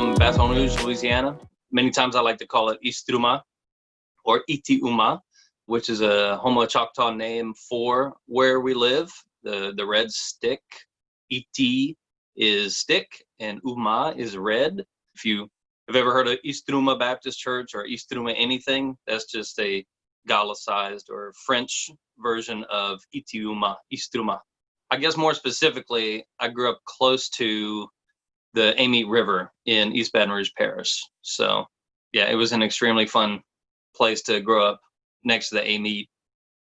from Baton Rouge, Louisiana. Many times I like to call it Istruma or Iti Umma, which is a Homo Choctaw name for where we live. The red stick. Iti is stick and Umma is red. If you have ever heard of Istruma Baptist Church or Istruma anything, that's just a Gallicized or French version of Iti Umma, Istruma. I guess more specifically, I grew up close to the Amite River in East Baton Rouge Parish. So yeah, it was an extremely fun place to grow up next to the Amite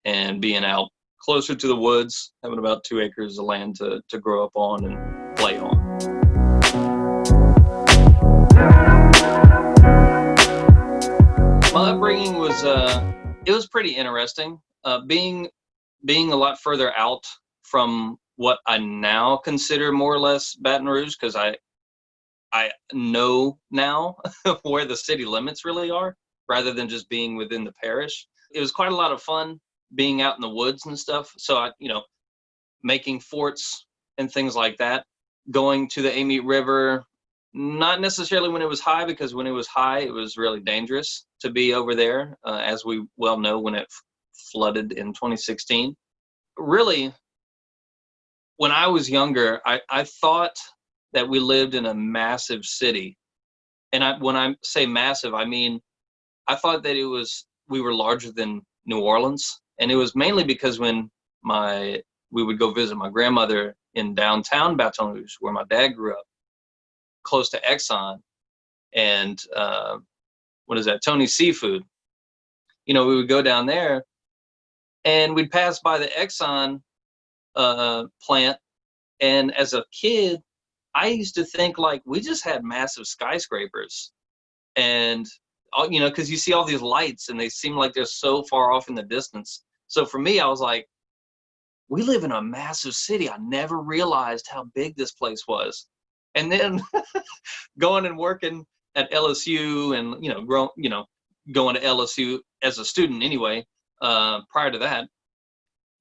and being out closer to the woods, having about 2 acres of land to grow up on and play on. My upbringing was, it was pretty interesting. Being a lot further out from what I now consider more or less Baton Rouge, because I know now where the city limits really are, rather than just being within the parish. It was quite a lot of fun being out in the woods and stuff. So making forts and things like that, going to the Amite River, not necessarily when it was high, because when it was high, it was really dangerous to be over there, as we well know when it flooded in 2016. Really, when I was younger, I thought that we lived in a massive city. And when I say massive, I mean, I thought that we were larger than New Orleans. And it was mainly because when we would go visit my grandmother in downtown Baton Rouge, where my dad grew up, close to Exxon, and Tony's Seafood. We would go down there and we'd pass by the Exxon plant. And as a kid, I used to think like we just had massive skyscrapers, and because you see all these lights and they seem like they're so far off in the distance. So for me, I was like, we live in a massive city. I never realized how big this place was. And then going and working at LSU and going to LSU as a student anyway, prior to that,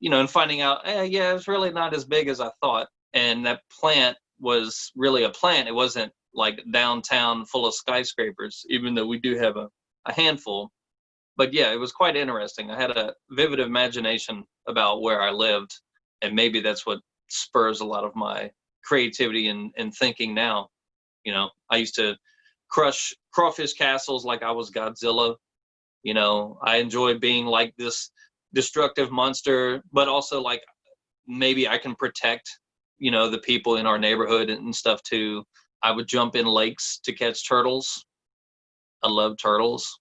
and finding out, yeah, it's really not as big as I thought. And that plant was really a plant. It wasn't like downtown full of skyscrapers, even though we do have a handful. But yeah, it was quite interesting. I had a vivid imagination about where I lived, and maybe that's what spurs a lot of my creativity and thinking now. I used to crush crawfish castles like I was Godzilla. I enjoy being like this destructive monster, but also like maybe I can protect the people in our neighborhood and stuff too. I would jump in lakes to catch turtles. I love turtles.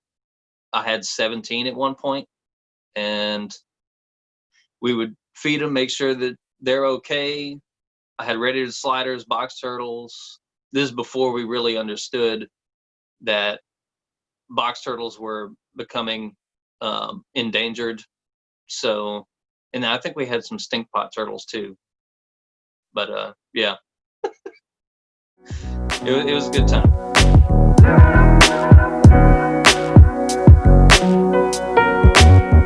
I had 17 at one point, and we would feed them, make sure that they're okay. I had red-eared sliders, box turtles. This is before we really understood that box turtles were becoming endangered. So, and I think we had some stink pot turtles too. But yeah, it was a good time.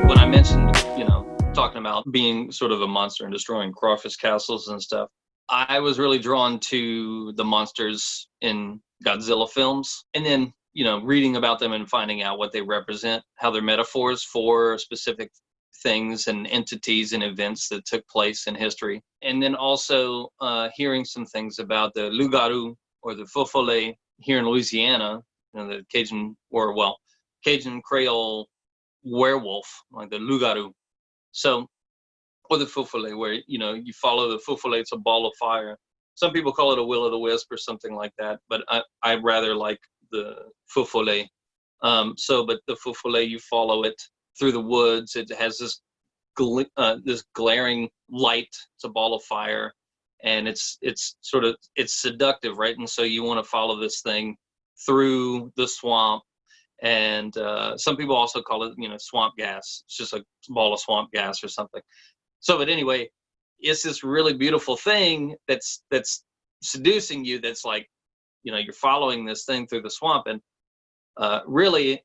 When I mentioned, talking about being sort of a monster and destroying crawfish castles and stuff, I was really drawn to the monsters in Godzilla films, and then reading about them and finding out what they represent, how they're metaphors for specific things and entities and events that took place in history. And then also hearing some things about the loup-garou or the feu-follet here in Louisiana, the Cajun Creole werewolf, like the loup-garou. So, or the feu-follet, where you follow the feu-follet, it's a ball of fire. Some people call it a will-o'-the-wisp or something like that, but I rather like the feu-follet. But the feu-follet, you follow it through the woods. It has this glaring light. It's a ball of fire, and it's seductive, right? And so you want to follow this thing through the swamp. And some people also call it, swamp gas. It's just a ball of swamp gas or something. So, but anyway, it's this really beautiful thing that's seducing you. That's like, you're following this thing through the swamp, and really,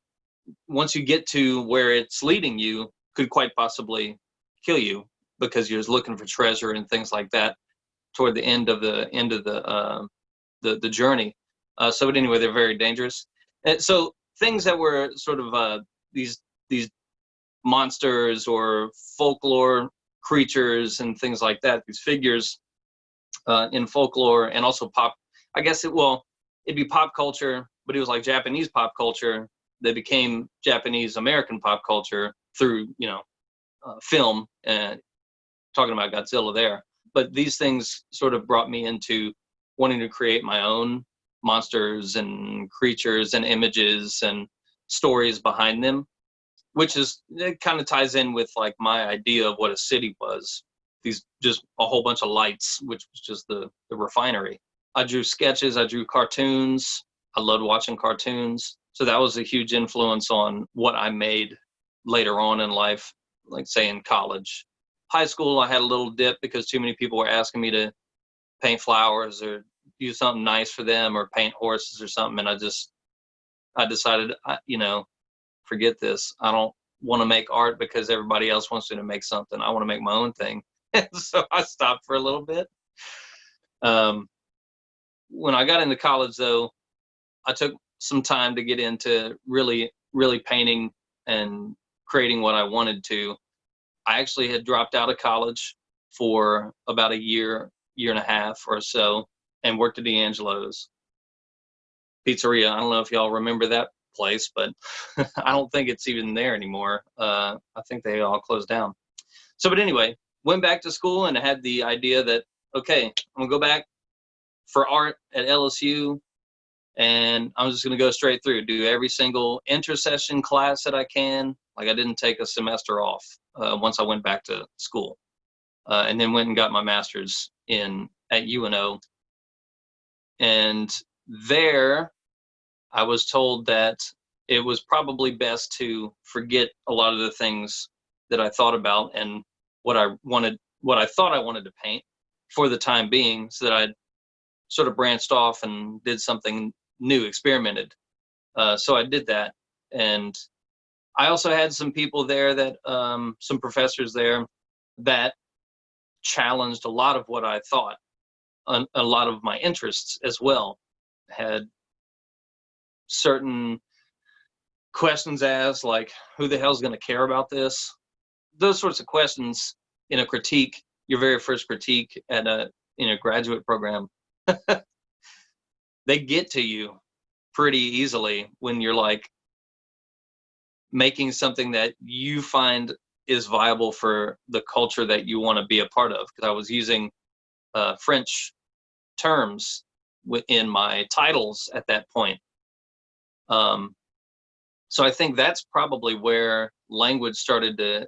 once you get to where it's leading you, could quite possibly kill you, because you're looking for treasure and things like that toward the end of the journey. But anyway, they're very dangerous. And so things that were sort of these monsters or folklore creatures and things like that, these figures in folklore, and also pop. I guess it'd be pop culture, but it was like Japanese pop culture that became Japanese American pop culture through film, and talking about Godzilla there. But these things sort of brought me into wanting to create my own monsters and creatures and images and stories behind them, which it kind of ties in with like my idea of what a city was. These just a whole bunch of lights, which was just the refinery. I drew sketches, I drew cartoons. I loved watching cartoons. So that was a huge influence on what I made later on in life, like say in college. High school, I had a little dip because too many people were asking me to paint flowers or do something nice for them or paint horses or something. And I decided, forget this. I don't want to make art because everybody else wants me to make something. I want to make my own thing. So I stopped for a little bit. When I got into college, though, I took some time to get into really, really painting and creating what I wanted to. I actually had dropped out of college for about a year and a half or so, and worked at D'Angelo's Pizzeria. I don't know if y'all remember that place, but I don't think it's even there anymore. I think they all closed down. But anyway, went back to school and had the idea that, okay, I'm gonna go back for art at LSU, and I'm just gonna go straight through, do every single intersession class that I can. Like I didn't take a semester off once I went back to school, and then went and got my master's at UNO. And there, I was told that it was probably best to forget a lot of the things that I thought about and what I thought I wanted to paint for the time being, so that I'd sort of branched off and did something new, experimented. So I did that. And I also had some people there some professors there that challenged a lot of what I thought, a lot of my interests as well. Had certain questions asked, like, who the hell's going to care about this? Those sorts of questions in a critique, your very first critique in a graduate program, they get to you pretty easily when you're like making something that you find is viable for the culture that you want to be a part of. Because I was using French terms within my titles at that point. So I think that's probably where language started to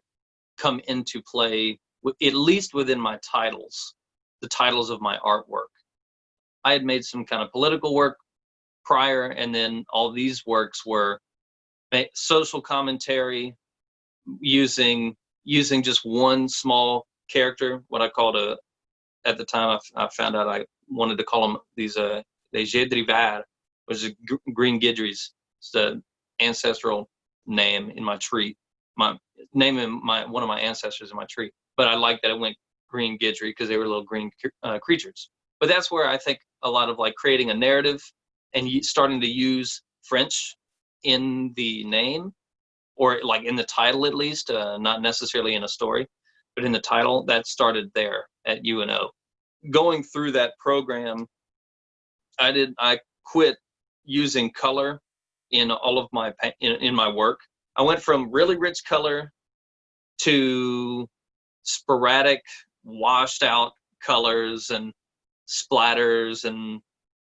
come into play, at least within my titles, the titles of my artwork. I had made some kind of political work prior, and then all these works were social commentary using just one small character, what I called at the time I found out I wanted to call them these les Gédrivères, which is green guidries. It's the ancestral name in my tree. My name in one of my ancestors in my tree. But I like that it went green guidry because they were little green creatures. But that's where I think a lot of like creating a narrative and starting to use French in the name, or like in the title at least, not necessarily in a story, but in the title, that started there at UNO. Going through that program, I quit using color in all of my in my work. I went from really rich color to sporadic, washed out colors and splatters, and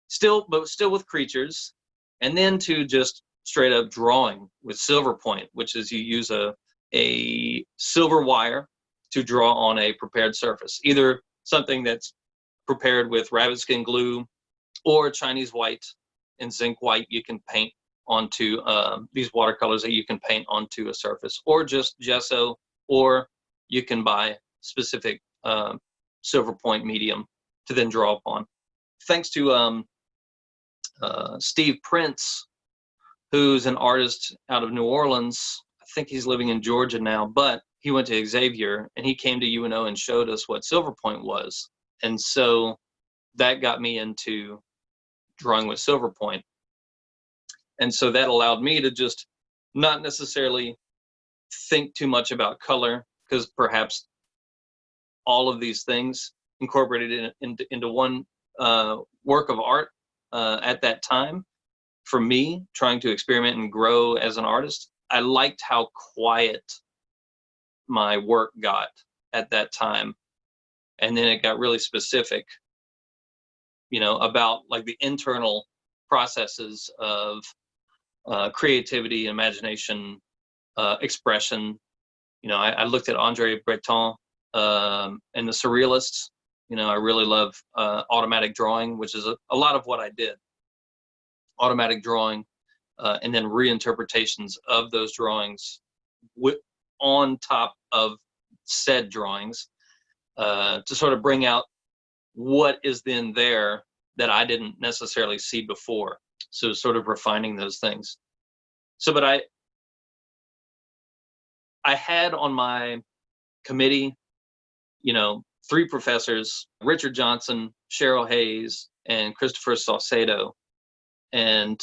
still with creatures, and then to just straight up drawing with silver point, which is you use a silver wire to draw on a prepared surface, either something that's prepared with rabbit skin glue or Chinese white and zinc white. You can paint onto these watercolors that you can paint onto a surface, or just gesso, or you can buy specific silver point medium to then draw upon. Thanks to Steve Prince, who's an artist out of New Orleans. I think he's living in Georgia now, but he went to Xavier, and he came to UNO and showed us what silver point was. And so that got me into drawing with silver point. And so that allowed me to just not necessarily think too much about color, because perhaps all of these things incorporated into one work of art at that time. For me, trying to experiment and grow as an artist, I liked how quiet my work got at that time. And then it got really specific, about like the internal processes of creativity, imagination, expression. I looked at Andre Breton and the Surrealists. I really love automatic drawing, which is a lot of what I did. Automatic drawing, and then reinterpretations of those drawings on top of said drawings to sort of bring out what is then there that I didn't necessarily see before. So sort of refining those things. So, but I had on my committee, 3 professors: Richard Johnson, Cheryl Hayes, and Christopher Saucedo. And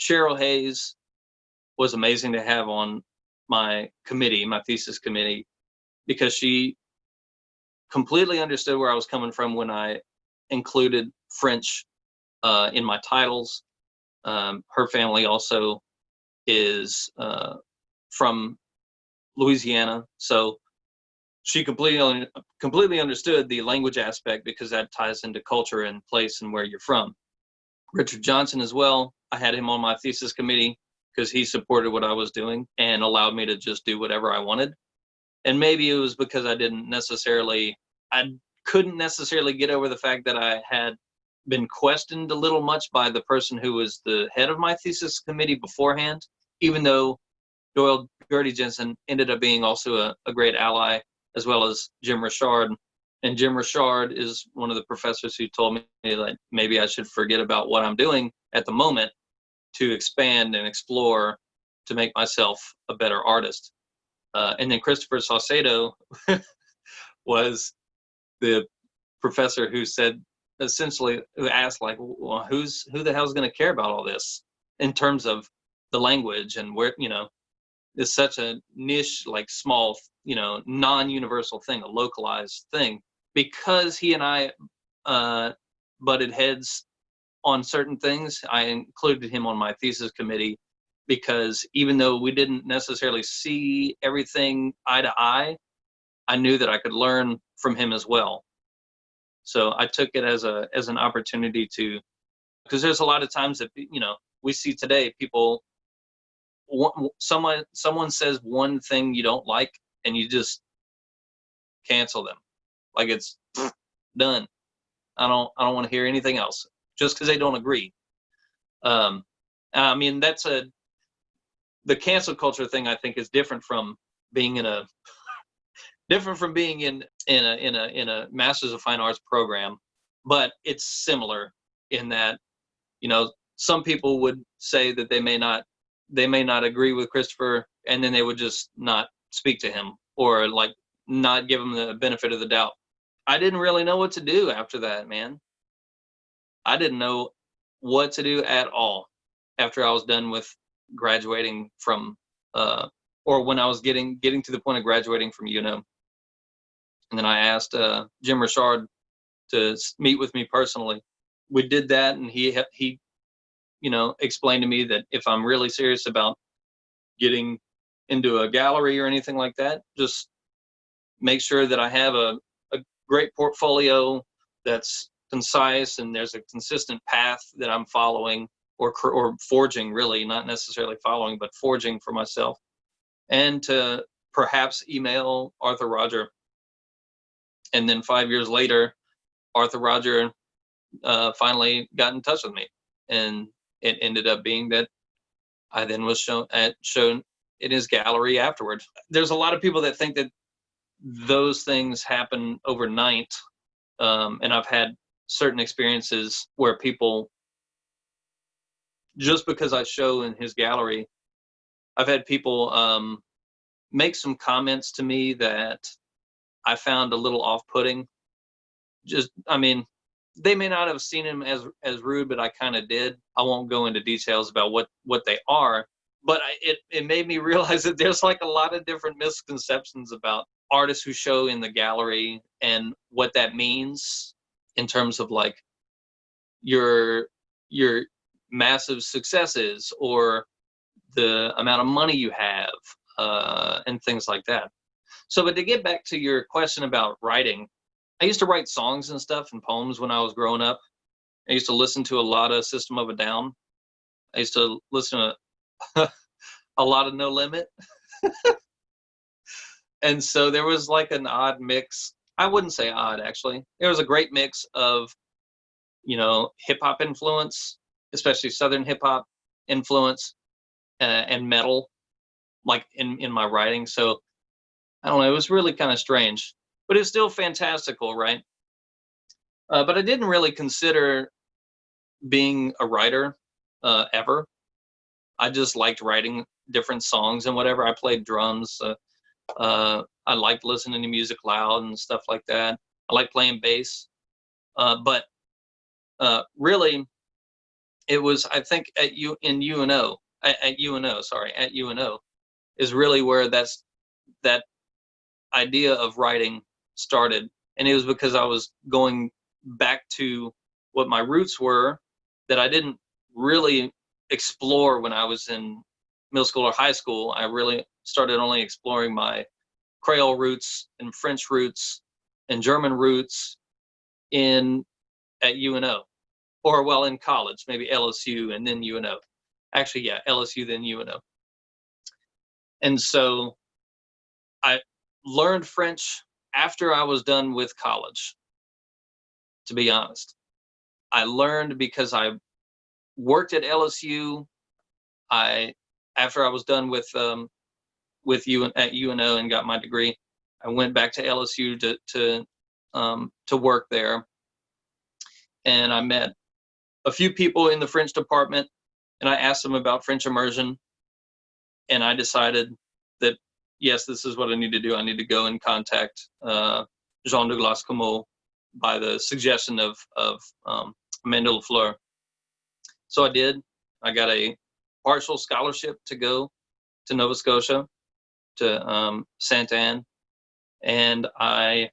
Cheryl Hayes was amazing to have on my committee, my thesis committee, because she completely understood where I was coming from when I included French in my titles. Her family also is from Louisiana, so she completely understood the language aspect, because that ties into culture and place and where you're from. Richard Johnson as well, I had him on my thesis committee because he supported what I was doing and allowed me to just do whatever I wanted. And maybe it was because I couldn't necessarily get over the fact that I had been questioned a little much by the person who was the head of my thesis committee beforehand, even though Doyle Gertie Jensen ended up being also a great ally, as well as Jim Richard. And Jim Richard is one of the professors who told me that maybe I should forget about what I'm doing at the moment to expand and explore to make myself a better artist. And then Christopher Saucedo was the professor who said, essentially, who asked, like, well, who the hell's going to care about all this in terms of the language and where, it's such a niche, like small, non-universal thing, a localized thing. Because he and I butted heads on certain things, I included him on my thesis committee, because even though we didn't necessarily see everything eye to eye, I knew that I could learn from him as well. So I took it as an opportunity to, because there's a lot of times that we see today, people, someone says one thing you don't like and you just cancel them, like it's done. I don't want to hear anything else just because they don't agree. I mean, the cancel culture thing, I think, is different from being in a Masters of Fine Arts program, but it's similar in that, some people would say that they may not agree with Christopher, and then they would just not speak to him, or like not give him the benefit of the doubt. I didn't really know what to do after that, man. I didn't know what to do at all after I was done with graduating from, or when I was getting to the point of graduating from UNO. And then I asked Jim Richard to meet with me personally. We did that, and he explained to me that if I'm really serious about getting into a gallery or anything like that, just make sure that I have a great portfolio that's concise and there's a consistent path that I'm following or forging, really, not necessarily following, but forging for myself. And to perhaps email Arthur Roger. And then 5 years later, Arthur Roger finally got in touch with me. And it ended up being that I then was shown in his gallery afterwards. There's a lot of people that think that those things happen overnight. And I've had certain experiences where people, just because I show in his gallery, I've had people make some comments to me that I found a little off-putting. they may not have seen him as rude, but I kind of did. I won't go into details about what they are, but it made me realize that there's like a lot of different misconceptions about artists who show in the gallery and what that means in terms of like your massive successes or the amount of money you have, and things like that. So, but to get back to your question about writing, I used to write songs and stuff and poems when I was growing up. I used to listen to a lot of System of a Down. I used to listen to a lot of No Limit. And so there was like an odd mix. I wouldn't say odd, actually. There was a great mix of, hip hop influence, especially Southern hip hop influence, and metal, like in my writing. So I don't know. It was really kind of strange, but it's still fantastical, right? But I didn't really consider being a writer ever. I just liked writing different songs and whatever. I played drums. I liked listening to music loud and stuff like that. I like playing bass. But really, it was, I think, at UNO is really where that idea of writing started. And it was because I was going back to what my roots were that I didn't really explore when I was in middle school or high school. I really started only exploring my Creole roots and French roots and German roots at UNO, or well, in college, maybe LSU and then UNO. Actually, yeah, LSU then UNO. And so I learned French after I was done with college, to be honest. I learned because I worked at LSU. After I was done with at UNO and got my degree, I went back to LSU to work there, and I met a few people in the French department, and I asked them about French immersion, and I decided that yes, this is what I need to do. I need to go and contact Jean-Douglas Comeau by the suggestion of Amanda Lafleur. So I did. I got a partial scholarship to go to Nova Scotia, to Sainte Anne, and I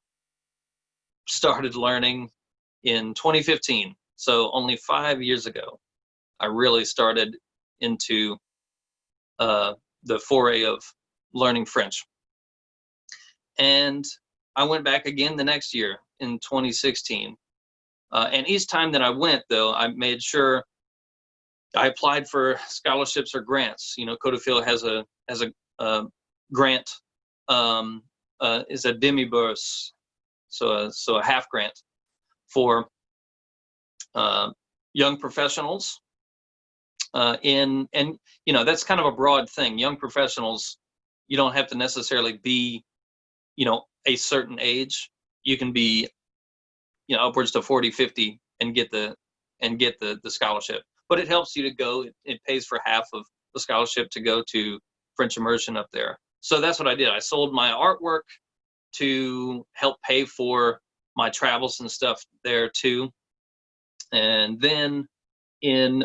started learning in 2015. So only 5 years ago, I really started into the foray of learning French. And I went back again the next year in 2016. And each time that I went, though, I made sure I applied for scholarships or grants. Codefil has a grant, is a demi-bourse, so a half grant for young professionals. And that's kind of a broad thing. Young professionals, you don't have to necessarily be, a certain age. You can be, upwards to 40, 50 and get the scholarship. But it helps you to go. It pays for half of the scholarship to go to French immersion up there. So that's what I did. I sold my artwork to help pay for my travels and stuff there too. And then in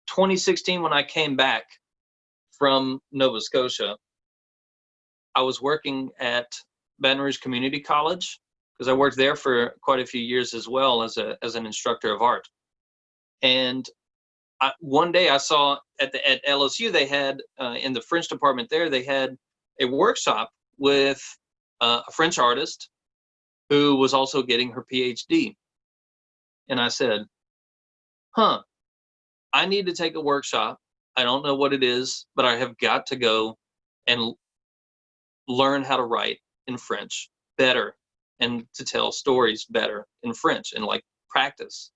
2016, when I came back from Nova Scotia, I was working at Baton Rouge Community College, because I worked there for quite a few years as well as an instructor of art. And one day I saw at LSU, they had in the French department there, they had a workshop with a French artist who was also getting her PhD. And I said, I need to take a workshop. I don't know what it is, but I have got to go and learn how to write in French better and to tell stories better in French and like practice.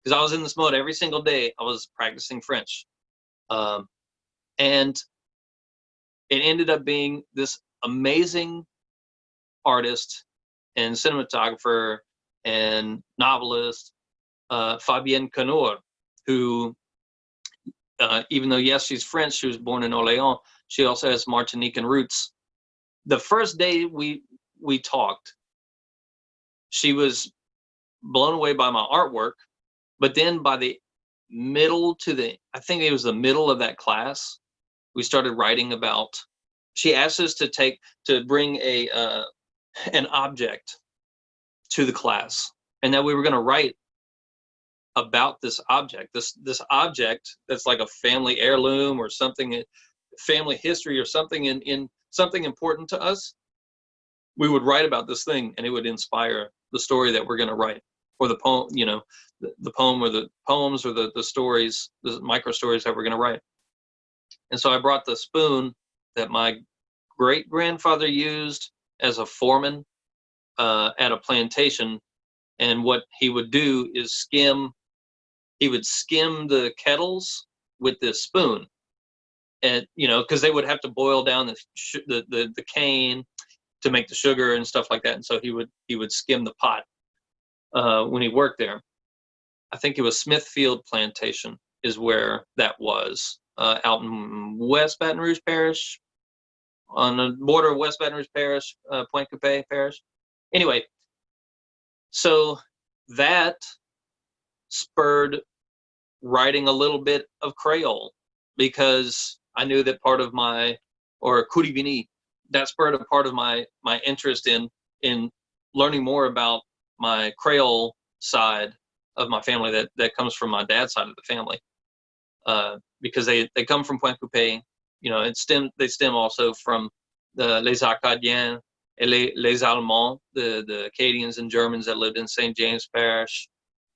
Because I was in this mode every single day. I was practicing French. And it ended up being this amazing artist and cinematographer and novelist, Fabienne Canor, who, even though, yes, she's French, she was born in Orléans, she also has Martinican roots. The first day we talked, she was blown away by my artwork. But then by the I think it was the middle of that class, we started writing about. She asked us to bring an object to the class, and that we were going to write about this object, this object that's like a family heirloom or something, family history or something in something important to us. We would write about this thing, and it would inspire the story that we're going to write, or the poem, the poem or the poems or the stories, the micro stories that we're going to write. And so I brought the spoon that my great grandfather used as a foreman at a plantation, and what he would do is he would skim the kettles with this spoon, and because they would have to boil down the cane to make the sugar and stuff like that, and so he would skim the pot when he worked there. I think it was Smithfield Plantation is where that was, out in West Baton Rouge Parish, on the border of West Baton Rouge Parish, Pointe Coupé Parish. Anyway, so that spurred writing a little bit of Creole, because I knew that part of my, or Kurivini, that spurred a part of my interest in learning more about my Creole side of my family that comes from my dad's side of the family, because they come from Pointe Coupé. They stem also from les Acadiens and les Allemands, the Acadians and Germans that lived in St. James Parish,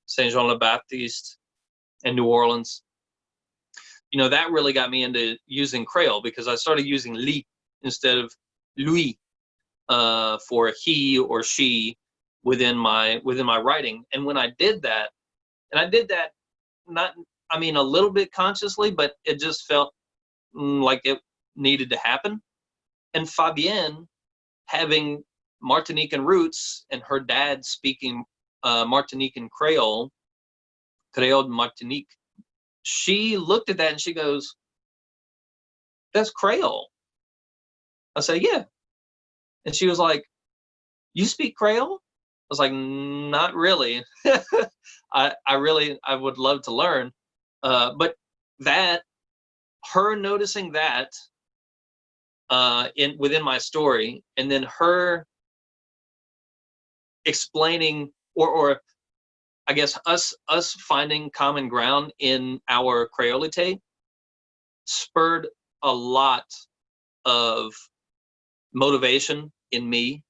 Saint Jean le Baptiste, and New Orleans. That really got me into using Creole, because I started using li instead of lui for he or she within my writing. And when I did that, not, I mean, a little bit consciously, but it just felt like it needed to happen. And Fabienne, having Martinican roots, and her dad speaking Martinican Creole de Martinique, she looked at that and she goes, "That's Creole." I said, "Yeah." And she was like, "You speak Creole?" I was like, "Not really." I would love to learn. But her noticing that within my story, and then her explaining, or I guess us finding common ground in our Creolite, spurred a lot of motivation in me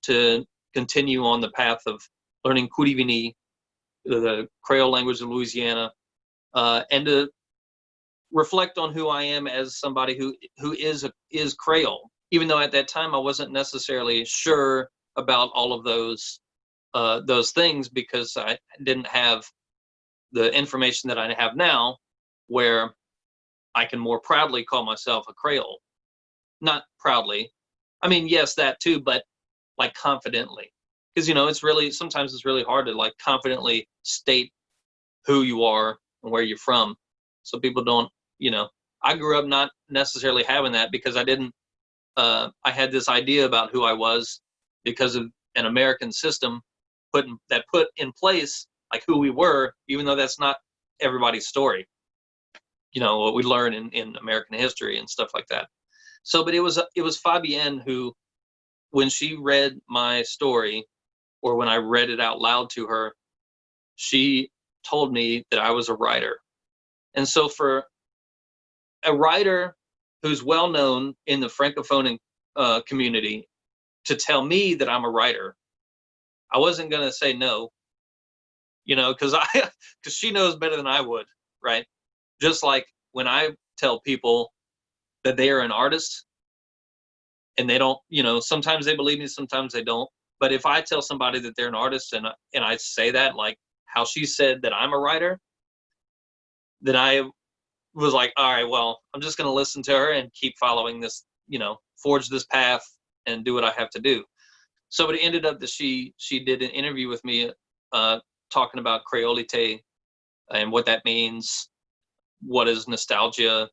to continue on the path of learning Kurivini, the Creole language of Louisiana, and to reflect on who I am as somebody who is Creole, even though at that time I wasn't necessarily sure about all of those things, because I didn't have the information that I have now, where I can more proudly call myself a Creole. Not proudly, I mean, yes, that too, but like confidently, because sometimes it's really hard to like confidently state who you are and where you're from, so people don't. I grew up not necessarily having that, because I didn't. I had this idea about who I was because of an American system put in place like who we were, even though that's not everybody's story. What we learn in American history and stuff like that. So, but it was Fabienne who, when she read my story, or when I read it out loud to her, she told me that I was a writer. And so for a writer who's well known in the Francophone community to tell me that I'm a writer, I wasn't going to say no, because she knows better than I would, right? Just like when I tell people that they are an artist, and they don't, sometimes they believe me, sometimes they don't. But if I tell somebody that they're an artist, and I say that, like how she said that I'm a writer, then I was like, all right, well, I'm just going to listen to her and keep following this, forge this path and do what I have to do. So it ended up that she did an interview with me, talking about Creolite and what that means, what is nostalgia,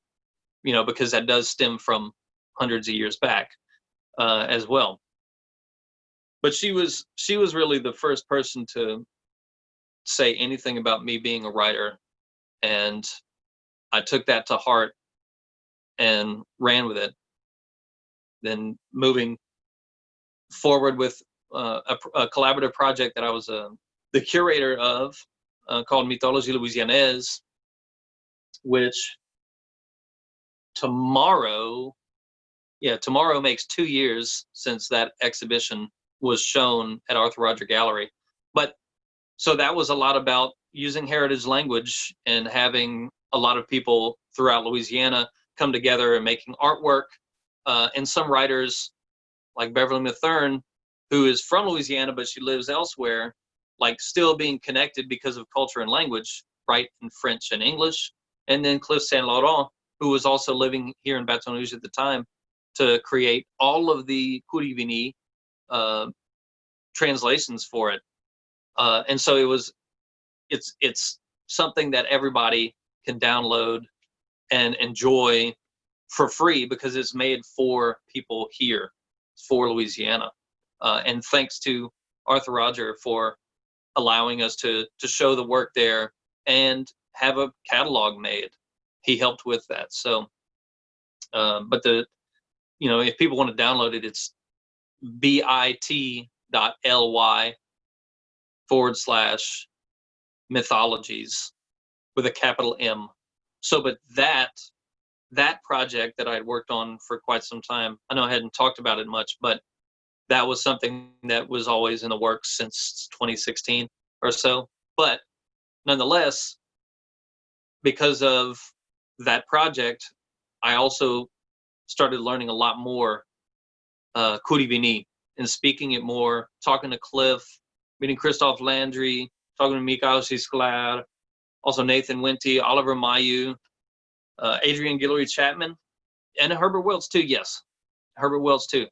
because that does stem from hundreds of years back as well. But she was really the first person to say anything about me being a writer. And I took that to heart and ran with it. Then moving forward with a collaborative project that I was the curator of, called Mythology Louisiana, which tomorrow makes 2 years since that exhibition was shown at Arthur Roger Gallery. But so that was a lot about using heritage language and having a lot of people throughout Louisiana come together and making artwork. And some writers like Beverly Mathern, who is from Louisiana, but she lives elsewhere, like still being connected because of culture and language, write in French and English. And then Cliff Saint Laurent, who was also living here in Baton Rouge at the time, to create all of the Kurivini translations for it. And so it's something that everybody can download and enjoy for free because it's made for people here, for Louisiana. And thanks to Arthur Roger for allowing us to show the work there and have a catalog made. He helped with that. So, but if people want to download it, it's bit.ly/mythologies with a capital M. So, but that project that I had worked on for quite some time, I know I hadn't talked about it much, but that was something that was always in the works since 2016 or so. But nonetheless, because of that project, I also started learning a lot more Kurivini and speaking it more, talking to Cliff, meeting Christophe Landry, talking to Mikael Gisclair, also Nathan Winty, Oliver Mayu, Adrian Guillory Chapman, and Herbert Wells too. Yes, Herbert Wells too.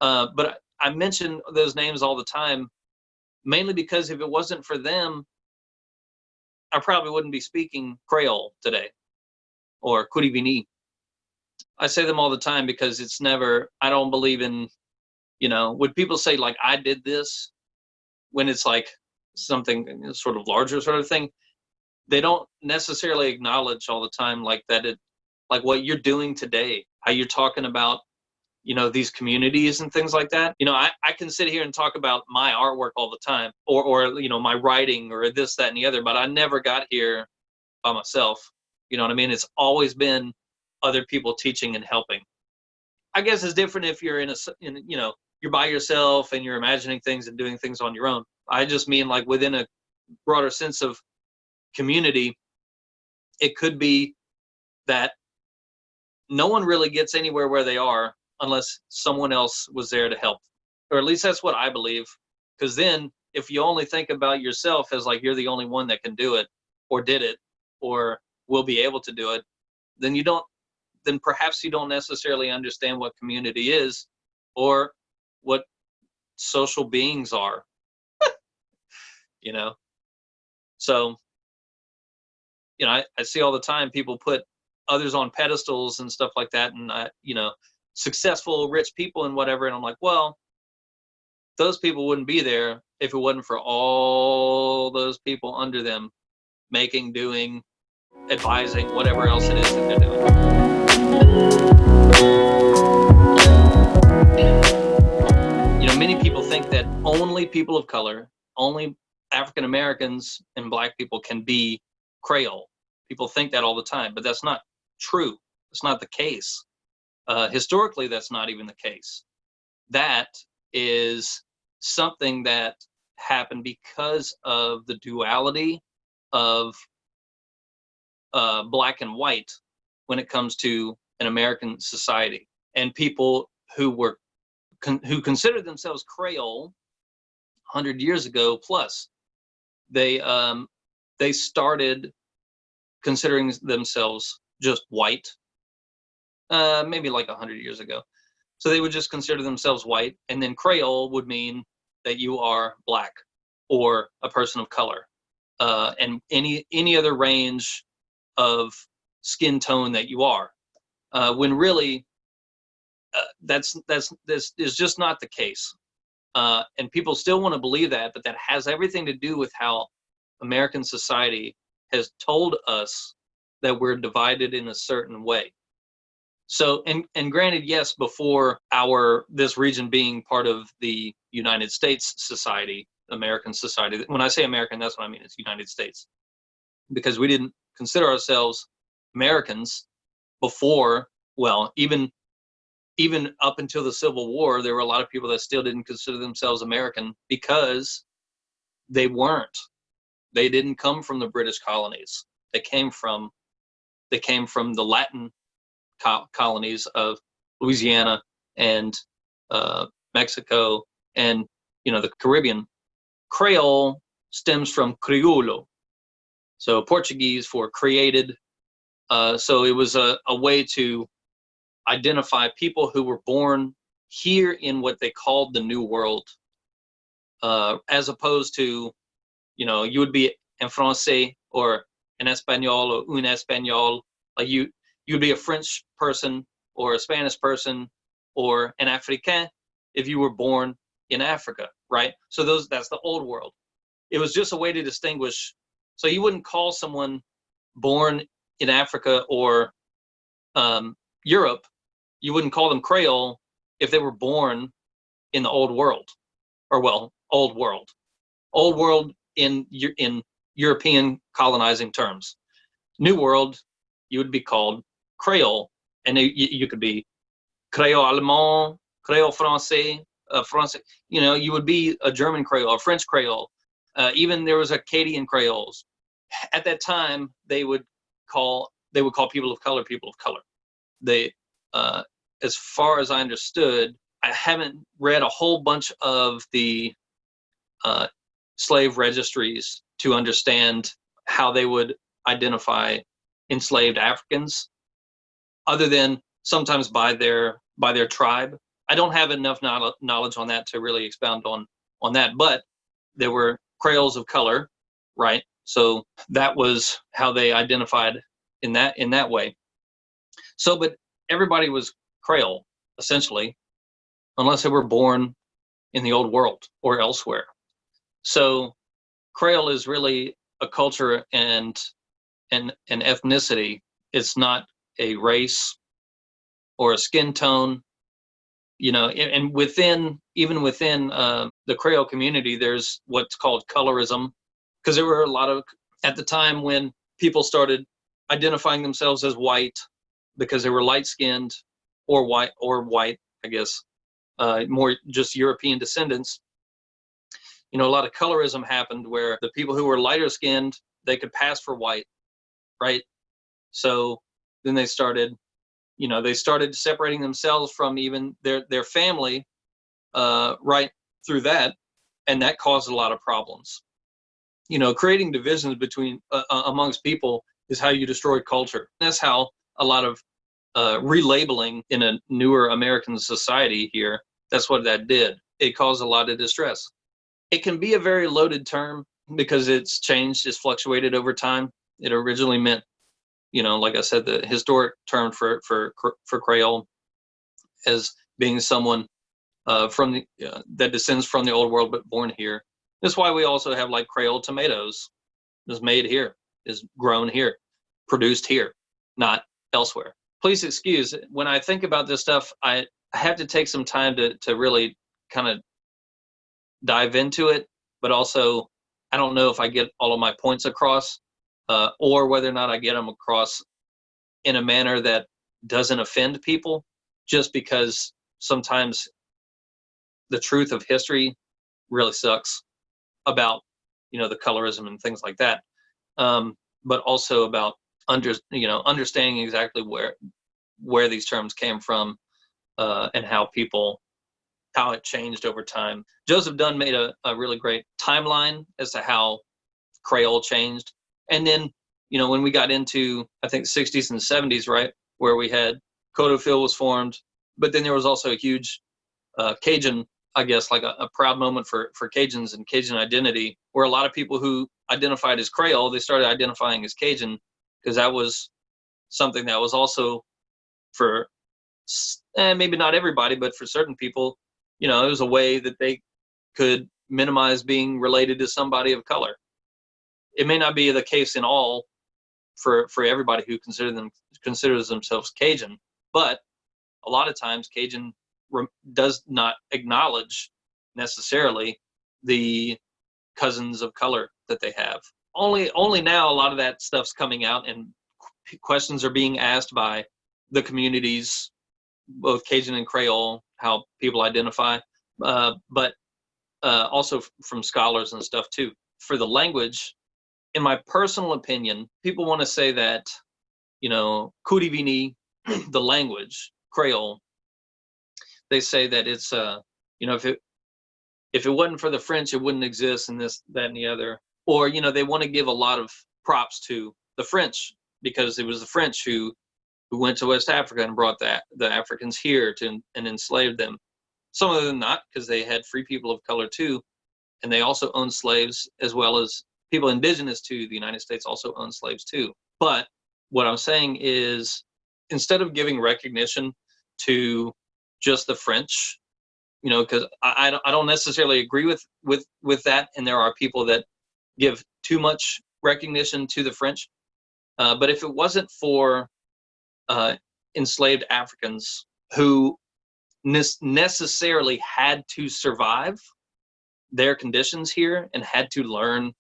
But I mention those names all the time, mainly because if it wasn't for them, I probably wouldn't be speaking Creole today or Kurivini. I say them all the time because it's never, I don't believe in, when people say like, I did this, when it's like something sort of larger sort of thing, they don't necessarily acknowledge all the time like that like what you're doing today, how you're talking about, these communities and things like that. I can sit here and talk about my artwork all the time or my writing or this, that, and the other, but I never got here by myself. You know what I mean? It's always been other people teaching and helping. I guess it's different if you're you're by yourself and you're imagining things and doing things on your own. I just mean like within a broader sense of community, it could be that no one really gets anywhere where they are unless someone else was there to help. Or at least that's what I believe. Because then if you only think about yourself as like you're the only one that can do it or did it or will be able to do it, then perhaps you don't necessarily understand what community is or what social beings are. So I see all the time people put others on pedestals and stuff like that, and successful rich people and whatever, and I'm like, well, those people wouldn't be there if it wasn't for all those people under them making, doing, advising, whatever else it is that they're doing. Many people think that only people of color, only African Americans and Black people can be Creole. People think that all the time, but that's not true. It's not the case. Historically, that's not even the case. That is something that happened because of the duality of Black and white when it comes to an American society. And people who who considered themselves Creole 100 years ago plus, they started considering themselves just white, maybe like 100 years ago. So they would just consider themselves white, and then Creole would mean that you are Black or a person of color, and any other range of skin tone that you are. When really, this is just not the case. And people still want to believe that, but that has everything to do with how American society has told us that we're divided in a certain way. So, and granted, yes, before this region being part of the United States society, American society. When I say American, that's what I mean. It's United States, because we didn't consider ourselves Americans before. Well, even up until the Civil War, there were a lot of people that still didn't consider themselves American because they weren't. They didn't come from the British colonies. They came from the Latin colonies of Louisiana and Mexico and the Caribbean. Creole stems from crioulo, so Portuguese for created. So it was a way to identify people who were born here in what they called the New World, as opposed to, you would be en français or en espagnol or un espagnol. Like you would be a French person or a Spanish person or an Africain if you were born in Africa, right? So that's the old world. It was just a way to distinguish. So you wouldn't call someone born in Africa or Europe, you wouldn't call them Creole if they were born in the old world, or old world in European colonizing terms. New World, you would be called Creole, and you could be Creole Allemand, Creole Français, Français. You would be a German Creole, a French Creole. Even there was Acadian Creoles. At that time, they would call people of color people of color. They, as far as I understood, I haven't read a whole bunch of the slave registries to understand how they would identify enslaved Africans, other than sometimes by their tribe. I don't have enough knowledge on that to really expound on that, but there were Creoles of color, right? So that was how they identified in that way. So, but everybody was Creole, essentially, unless they were born in the old world or elsewhere. So Creole is really a culture and an ethnicity. It's not a race or a skin tone. And even within the Creole community, there's what's called colorism, because there were a lot of, at the time when people started identifying themselves as white because they were light-skinned or white, I guess, more just European descendants. A lot of colorism happened where the people who were lighter skinned, they could pass for white, right? So then they started separating themselves from even their family, right through that, and that caused a lot of problems. Creating divisions between amongst people is how you destroy culture. That's how a lot of relabeling in a newer American society here, that's what that did. It caused a lot of distress. It can be a very loaded term because it's changed, it's fluctuated over time. It originally meant, like I said, the historic term for Creole as being someone that descends from the old world but born here. That's why we also have like Creole tomatoes. Is made here, is grown here, produced here, not elsewhere. Please excuse, when I think about this stuff, I have to take some time to really kind of dive into it, but also I don't know if I get all of my points across, or whether or not I get them across in a manner that doesn't offend people, just because sometimes the truth of history really sucks about, the colorism and things like that. But also about understanding exactly where these terms came from, and how it changed over time. Joseph Dunn made a really great timeline as to how Creole changed. And then, when we got into, I think, the 60s and 70s, right, where we had Codeville was formed, but then there was also a huge Cajun, I guess, like a proud moment for Cajuns and Cajun identity, where a lot of people who identified as Creole, they started identifying as Cajun, because that was something that was also for, maybe not everybody, but for certain people, it was a way that they could minimize being related to somebody of color. it may not be the case in all for everybody who considers themselves Cajun, but a lot of times Cajun does not acknowledge necessarily the cousins of color that they have. Only now a lot of that stuff's coming out, and questions are being asked by the communities, both Cajun and Creole, how people identify, but also from scholars and stuff too. For the language, in my personal opinion, people want to say that, Kurivini, the language, Creole, they say that it's, if it wasn't for the French, it wouldn't exist, and this, that, and the other. Or, they want to give a lot of props to the French because it was the French who went to West Africa and brought the Africans here and enslaved them. Some of them not, because they had free people of color too, and they also owned slaves, as well as people indigenous to the United States also owned slaves too. But what I'm saying is, instead of giving recognition to just the French, because I don't necessarily agree with that, and there are people that give too much recognition to the French. But if it wasn't for enslaved Africans who necessarily had to survive their conditions here and had to learn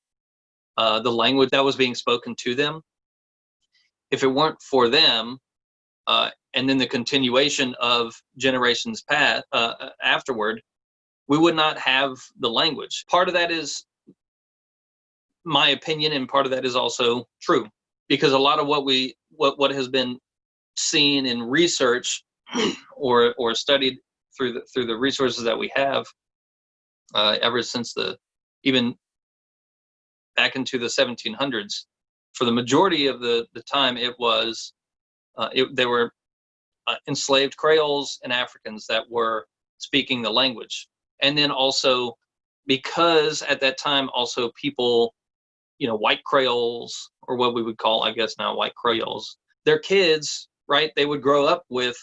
the language that was being spoken to them, if it weren't for them, and then the continuation of generations afterward, we would not have the language. Part of that is my opinion, and part of that is also true, because a lot of what has been seen in research or studied through the resources that we have ever since even back into the 1700s, for the majority of the time, there were enslaved Creoles and Africans that were speaking the language. And then also, because at that time also people, white Creoles, or what we would call, I guess now, white Creoles, their kids, right, they would grow up with,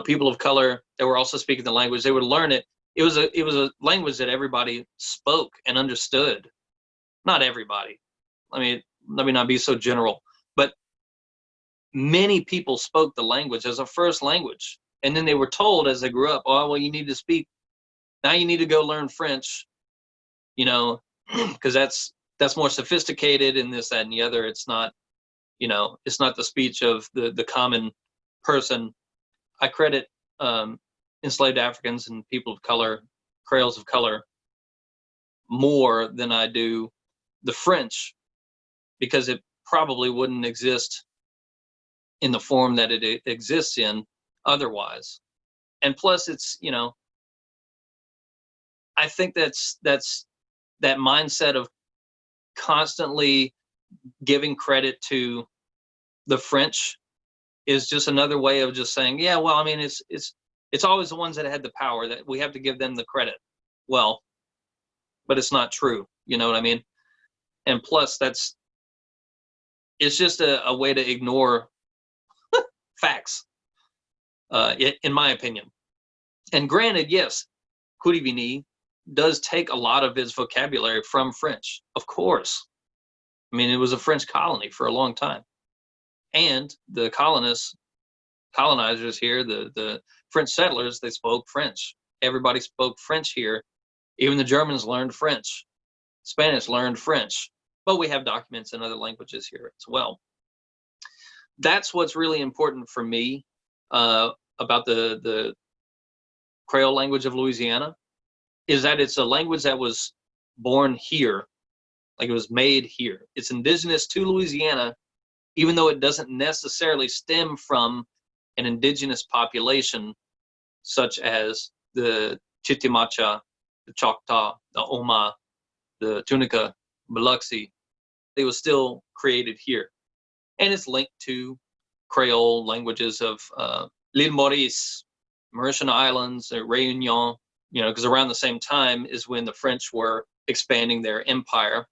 people of color that were also speaking the language. They would learn it. It was a language that everybody spoke and understood. Not everybody. Let me not be so general, but many people spoke the language as a first language. And then they were told as they grew up, oh, well, you need to speak, now you need to go learn French, because that's more sophisticated, and this, that, and the other. It's not, it's not the speech of the common person. I credit enslaved Africans and people of color, Creoles of color, more than I do the French, because it probably wouldn't exist in the form that it exists in otherwise. And plus, it's, I think that's that mindset of constantly giving credit to the French is just another way of just saying, yeah, well, I mean, it's always the ones that had the power that we have to give them the credit. Well, but it's not true. You know what I mean? And plus, it's just a way to ignore facts, in my opinion. And granted, yes, Kurivini does take a lot of its vocabulary from French, of course. I mean, it was a French colony for a long time. And the colonizers here, the French settlers, they spoke French. Everybody spoke French here. Even the Germans learned French. Spanish learned French. But we have documents in other languages here as well. That's what's really important for me about the Creole language of Louisiana, is that it's a language that was born here, like it was made here. It's indigenous to Louisiana, even though it doesn't necessarily stem from an indigenous population such as the Chitimacha, the Choctaw, the Umma, the Tunica, Biloxi. It was still created here. And it's linked to Creole languages of l'Île Maurice, Mauritian Islands, Réunion, because around the same time is when the French were expanding their empire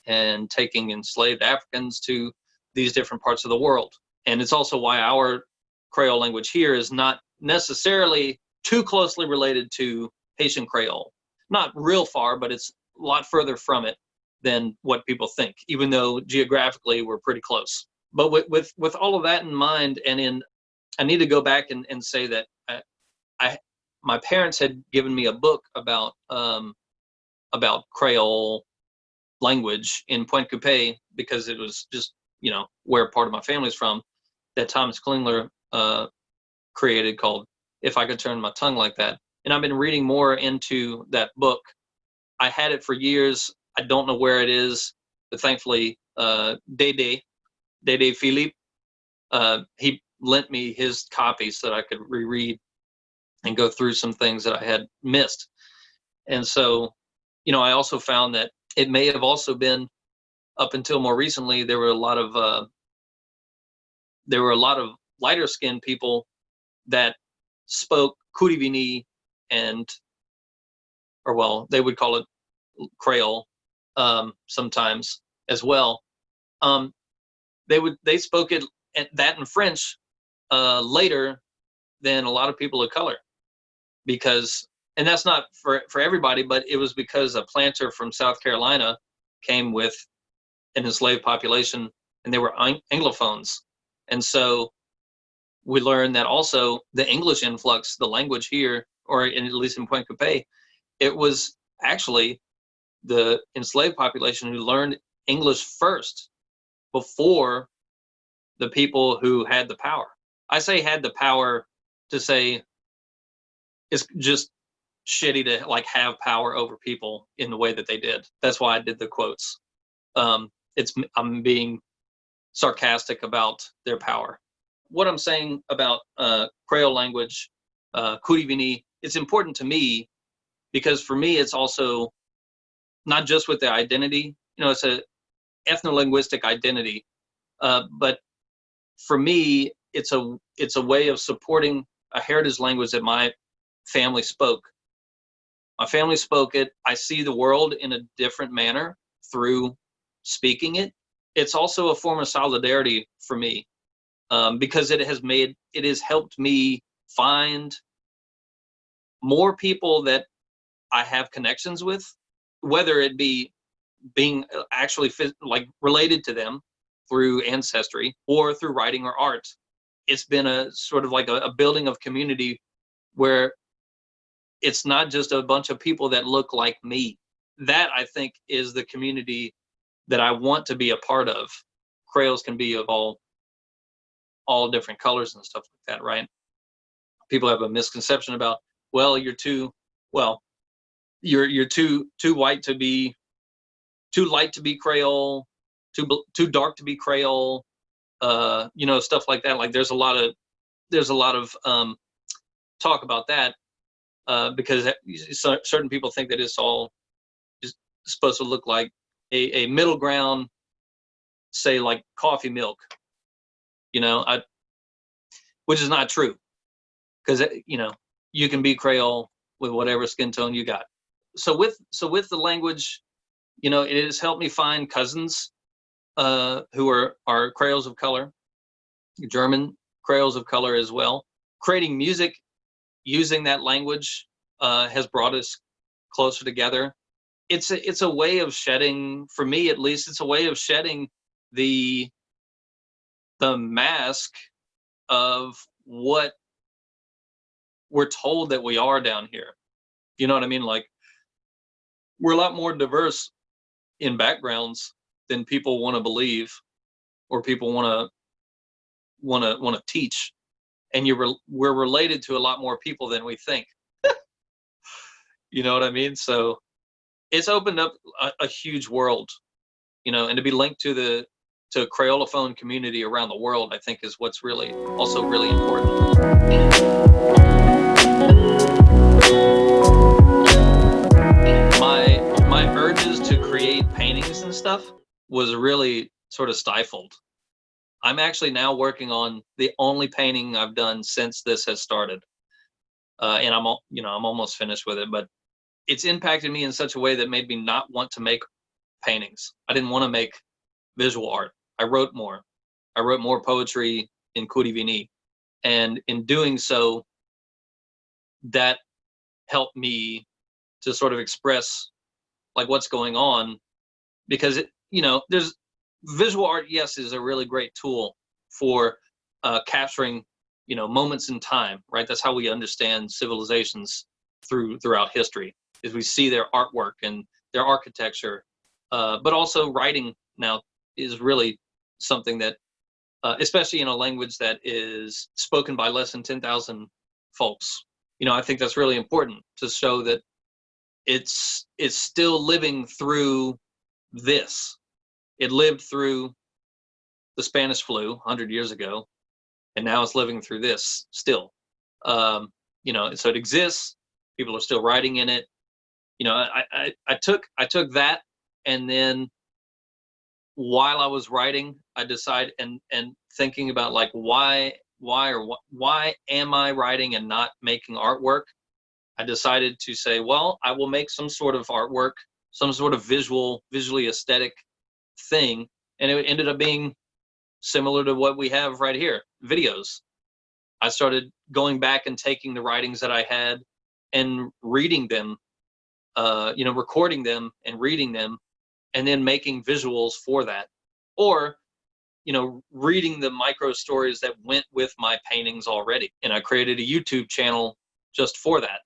and taking enslaved Africans to these different parts of the world. And it's also why our Creole language here is not necessarily too closely related to Haitian Creole. Not real far, but it's a lot further from it than what people think, even though geographically we're pretty close. But with all of that in mind, I need to go back and say that my parents had given me a book about Creole language in Pointe Coupé, because it was just, where part of my family's from, that Thomas Klingler created, called If I Could Turn My Tongue Like That. And I've been reading more into that book. I had it for years. I don't know where it is, but thankfully, Dede Philippe, he lent me his copy so that I could reread and go through some things that I had missed. And so, I also found that it may have also been, up until more recently, there were a lot of lighter skinned people that spoke Kurivini they would call it Creole sometimes as well. They spoke it, that in French later than a lot of people of color, and that's not for everybody, but it was because a planter from South Carolina came with an enslaved population, and they were Anglophones. And so we learned that also the English influx, the language here, or at least in Pointe Coupé, it was actually the enslaved population who learned English first, before the people who had the power. I say had the power to say it's just shitty to have power over people in the way that they did. That's why I did the quotes. I'm being sarcastic about their power. What I'm saying about Creole language, Kurivini, it's important to me because for me it's also not just with the identity. It's a ethno-linguistic identity, but for me it's a way of supporting a heritage language that my family spoke. My family spoke it. I see the world in a different manner through speaking it. It's also a form of solidarity for me, because it has helped me find more people that I have connections with, whether it be being actually related to them through ancestry or through writing or art. It's been a sort of a building of community where it's not just a bunch of people that look like me. That, I think, is the community that I want to be a part of. Creoles can be of all different colors and stuff like that, right? People have a misconception about, you're too white to be, too light to be Creole, too dark to be Creole, stuff like that. There's a lot of talk about that, because certain people think that it's all just supposed to look like a middle ground, say like coffee milk, which is not true, because you can be Creole with whatever skin tone you got. So with the language, it has helped me find cousins who are Creoles of color, German Creoles of color as well. Creating music using that language has brought us closer together. It's a way of shedding, for me at least, it's a way of shedding the mask of what we're told that we are down here. You know what I mean? We're a lot more diverse in backgrounds than people want to believe, or people want to teach. And we're related to a lot more people than we think. You know what I mean? So it's opened up a huge world, and to be linked to Creolophone community around the world, I think is what's really also really important. My urges to create paintings and stuff was really sort of stifled. I'm actually now working on the only painting I've done since this has started, and I'm almost finished with it. But it's impacted me in such a way that made me not want to make paintings. I didn't want to make visual art. I wrote more poetry in Kurivini, and in doing so, that helped me to sort of express what's going on because there's visual art, yes, is a really great tool for capturing moments in time, right? That's how we understand civilizations throughout history, is we see their artwork and their architecture, but also writing now is really something that especially in a language that is spoken by less than 10,000 folks. I think that's really important to show that it's still living through this. It lived through the Spanish flu 100 years ago, and now it's living through this still. So it exists. People are still writing in it. I took that, and then while I was writing, I decided and thinking about like why am I writing and not making artwork? I decided to say, well, I will make some sort of artwork, some sort of visually aesthetic thing, and it ended up being similar to what we have right here, videos. I started going back and taking the writings that I had and reading them, recording them and reading them, and then making visuals for that, or reading the micro stories that went with my paintings already. And I created a YouTube channel just for that.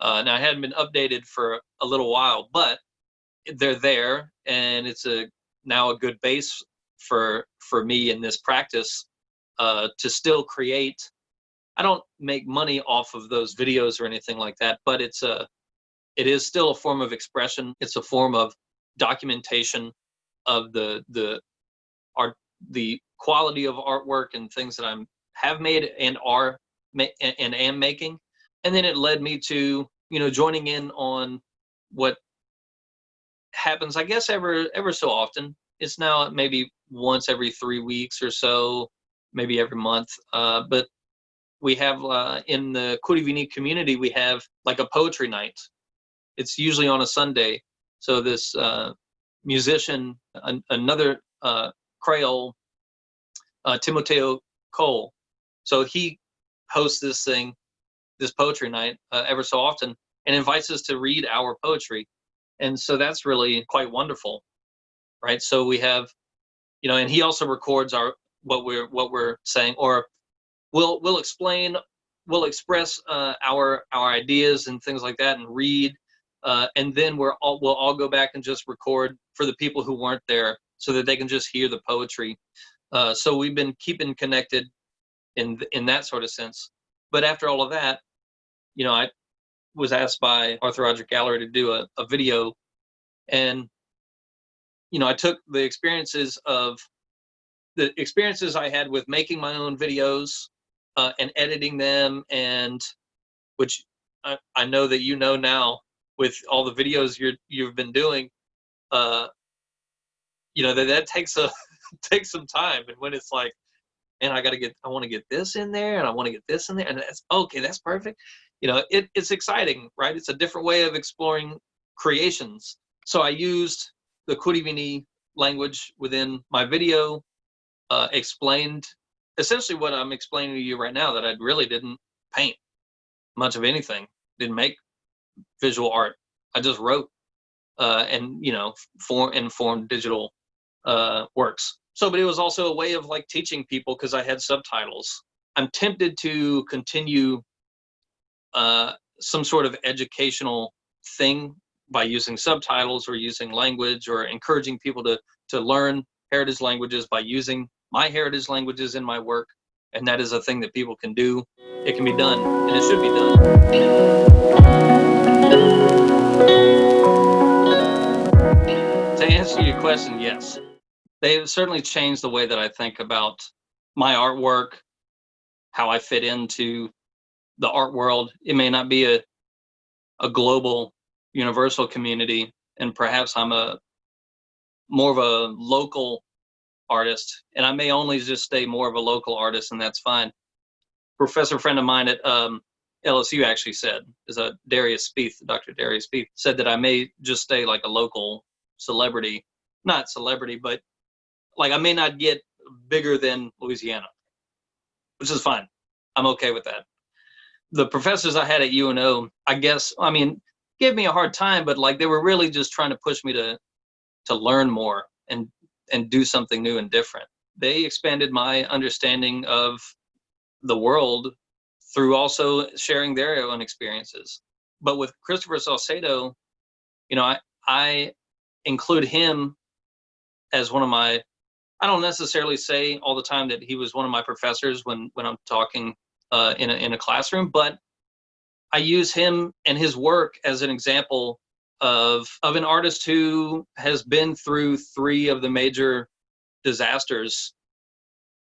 Now I hadn't been updated for a little while, but they're there, and it's now a good base for me in this practice to still create. I don't make money off of those videos or anything like that, but it is still a form of expression. It's a form of documentation of the art, the quality of artwork and things that I have made and am making. And then it led me to joining in on what happens, I guess, ever so often. It's now maybe once every 3 weeks or so, maybe every month. But we have in the Kurivini community, we have like a poetry night. It's usually on a Sunday. So this musician, another Creole, Timoteo Cole, so he hosts this poetry night ever so often, and invites us to read our poetry. And so that's really quite wonderful, right? So we have, and he also records what we're saying, or we'll express our ideas and things like that, and read, and then we'll all go back and just record for the people who weren't there, so that they can just hear the poetry. So we've been keeping connected in that sort of sense. But after all of that, I was asked by Arthur Roderick Gallery to do a video, and I took the experiences I had with making my own videos and editing them, and which I know that now with all the videos you've been doing, that takes takes some time. And when it's like, man, I want to get this in there, and I want to get this in there, and that's okay, that's perfect. It's exciting, right? It's a different way of exploring creations. So I used the Kurivini language within my video, explained essentially what I'm explaining to you right now, that I really didn't paint much of anything, didn't make visual art. I just wrote and formed digital works. So, but it was also a way of like teaching people, because I had subtitles. I'm tempted to continue some sort of educational thing by using subtitles, or using language, or encouraging people to learn heritage languages by using my heritage languages in my work. And that is a thing that people can do. It can be done, and it should be done. To answer your question, yes. They've certainly changed the way that I think about my artwork, how I fit into the art world. It may not be a global, universal community, and perhaps I'm more of a local artist, and I may only just stay more of a local artist, and that's fine. Professor friend of mine at LSU actually said, Dr. Darius Spieth said that I may just stay like a local celebrity, not celebrity, but like I may not get bigger than Louisiana, which is fine. I'm okay with that. The professors I had at UNO, I guess, gave me a hard time, but like they were really just trying to push me to to learn more and do something new and different. They expanded my understanding of the world through also sharing their own experiences. But with Christopher Salcedo, I include him as one of my, I don't necessarily say all the time that he was one of my professors when I'm talking in a classroom, but I use him and his work as an example of an artist who has been through 3 of the major disasters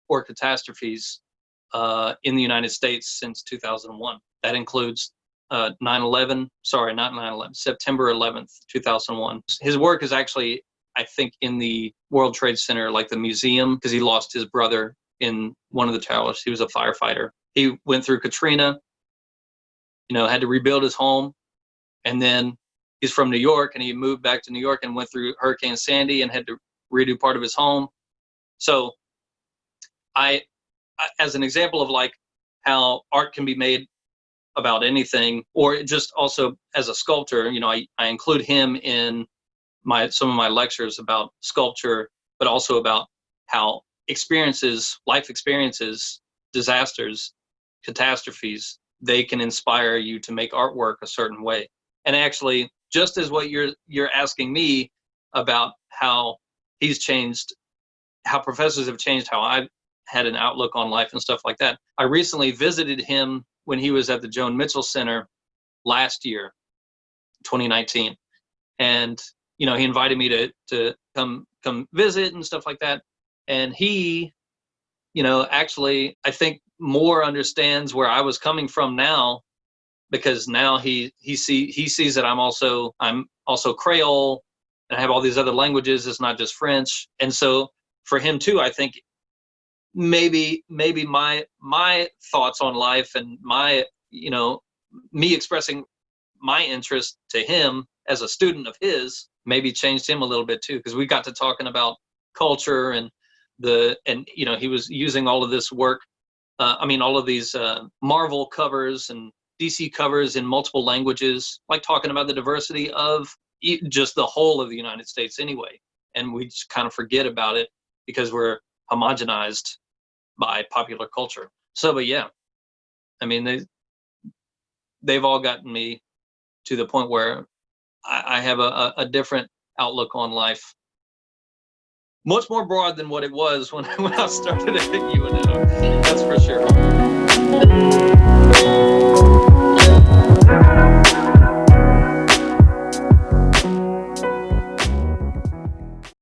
or catastrophes in the United States since 2001. That includes 9/11, sorry, not 9/11, September 11th, 2001. His work is actually, I think, in the World Trade Center, like the museum, because he lost his brother in one of the towers. He was a firefighter. He went through Katrina, had to rebuild his home. And then he's from New York, and he moved back to New York and went through Hurricane Sandy and had to redo part of his home. So I as an example of like how art can be made about anything, or just also as a sculptor, I include him in some of my lectures about sculpture, but also about how life experiences, disasters, catastrophes, they can inspire you to make artwork a certain way. And actually, just as what you're asking me about how he's changed, how professors have changed how I've had an outlook on life and stuff like that. I recently visited him when he was at the Joan Mitchell Center last year, 2019. And, he invited me to come visit and stuff like that. And he, actually, I think more understands where I was coming from now, because now he sees that I'm also Creole, and I have all these other languages. It's not just French. And so for him too, I think maybe my thoughts on life and my, me expressing my interest to him as a student of his maybe changed him a little bit too, because we got to talking about culture and he was using all of this work, all of these Marvel covers and DC covers in multiple languages, like talking about the diversity of just the whole of the United States anyway. And we just kind of forget about it because we're homogenized by popular culture. So, but yeah, they've all gotten me to the point where I have a different outlook on life, much more broad than what it was when I started at UNO. That's for sure.